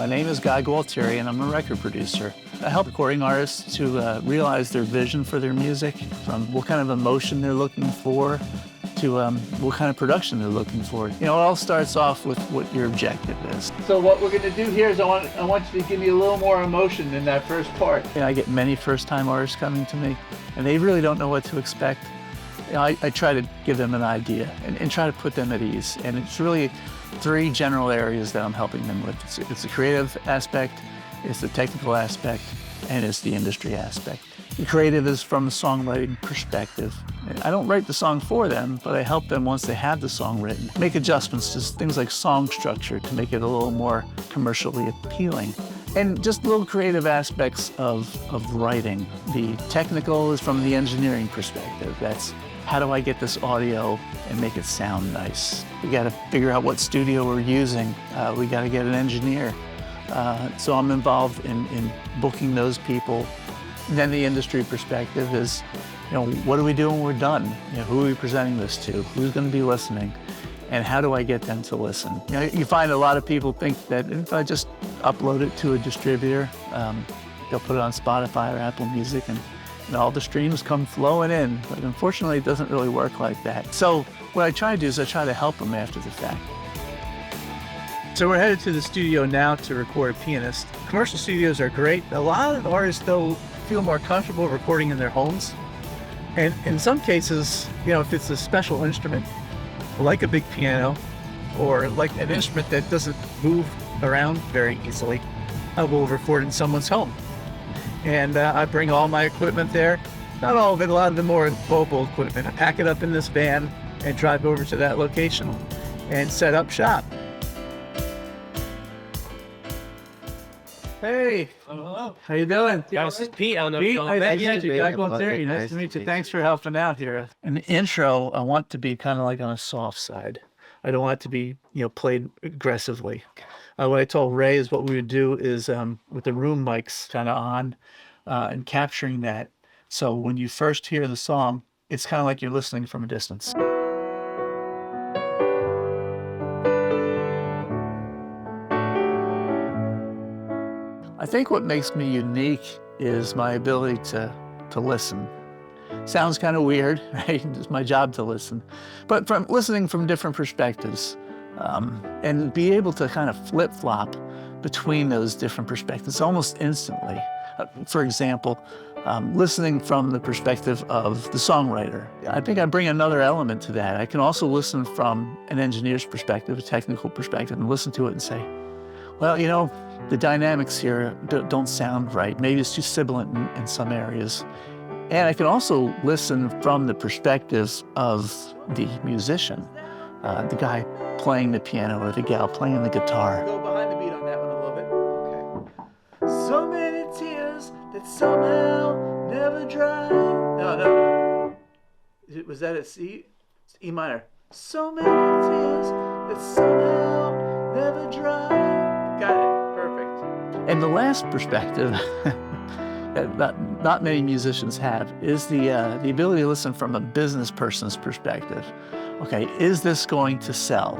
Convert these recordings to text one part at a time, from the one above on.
name is Guy Gualtieri, and I'm a record producer. I help recording artists to realize their vision for their music, from what kind of emotion they're looking for to what kind of production they're looking for. You know, it all starts off with what your objective is. So what we're going to do here is I want you to give me a little more emotion in that first part. You know, I get many first-time artists coming to me, and they really don't know what to expect. You know, I try to give them an idea and try to put them at ease. And it's really three general areas that I'm helping them with. It's the creative aspect, it's the technical aspect, and it's the industry aspect. The creative is from the songwriting perspective. I don't write the song for them, but I help them once they have the song written, make adjustments to things like song structure to make it a little more commercially appealing. And just little creative aspects of writing. The technical is from the engineering perspective. That's how do I get this audio and make it sound nice? We got to figure out what studio we're using. We got to get an engineer. So I'm involved in booking those people. And then the industry perspective is, you know, what do we do when we're done? You know, who are we presenting this to? Who's going to be listening? And how do I get them to listen? You know, you find a lot of people think that if I just upload it to a distributor, they'll put it on Spotify or Apple Music and all the streams come flowing in. But unfortunately, it doesn't really work like that. So what I try to do is I try to help them after the fact. So we're headed to the studio now to record a pianist. Commercial studios are great. A lot of artists, though, feel more comfortable recording in their homes. And in some cases, you know, if it's a special instrument, like a big piano, or like an instrument that doesn't move around very easily, I will record in someone's home. And I bring all my equipment there. Not all of it, a lot of the more mobile equipment. I pack it up in this van and drive over to that location and set up shop. Hey, hello. How you doing? This is Pete. I don't know Pete, if nice you to meet you. Guy Gualtieri. Nice to meet you. Thanks for helping out here. An intro, I want to be kind of like on a soft side. I don't want it to be, you know, played aggressively. What I told Ray is what we would do is with the room mics kind of on and capturing that. So when you first hear the song, it's kind of like you're listening from a distance. I think what makes me unique is my ability to listen. Sounds kind of weird, right? It's my job to listen. But from listening from different perspectives and be able to kind of flip-flop between those different perspectives almost instantly. For example, listening from the perspective of the songwriter. I think I bring another element to that. I can also listen from an engineer's perspective, a technical perspective, and listen to it and say, well, you know, the dynamics here don't sound right. Maybe it's too sibilant in some areas. And I can also listen from the perspectives of the musician, the guy playing the piano or the gal playing the guitar. Go behind the beat on that one a little bit. Okay. So many tears that somehow never dry. No. Was that a C? It's E minor. So many tears that somehow never dry. Got it. Perfect. And the last perspective that not many musicians have is the ability to listen from a business person's perspective. Okay, is this going to sell?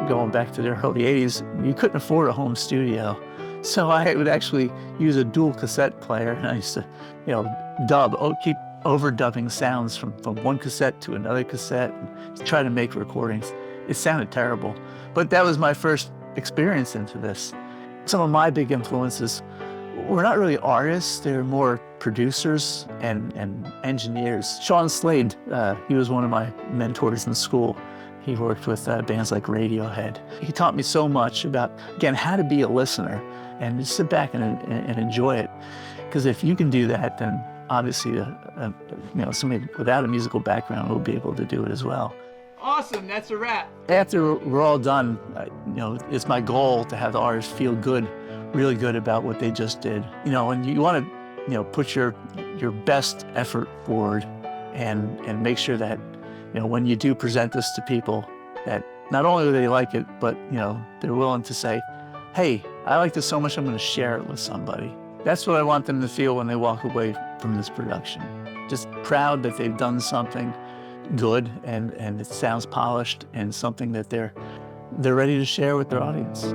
Going back to the early 80s, you couldn't afford a home studio. So I would actually use a dual cassette player, and I used to, you know, keep overdubbing sounds from one cassette to another cassette and try to make recordings. It sounded terrible, but that was my first experience into this. Some of my big influences were not really artists, they were more producers and engineers. Sean Slade, he was one of my mentors in school. He worked with bands like Radiohead. He taught me so much about, again, how to be a listener and just sit back and enjoy it. Because if you can do that, then obviously you know, somebody without a musical background will be able to do it as well. Awesome, that's a wrap. After we're all done, you know, it's my goal to have the artist feel good, really good about what they just did. You know, and you want to, you know, put your best effort forward and make sure that, you know, when you do present this to people, that not only do they like it, but, you know, they're willing to say, hey, I like this so much, I'm going to share it with somebody. That's what I want them to feel when they walk away from this production. Just proud that they've done something good and it sounds polished and something that they're ready to share with their audience.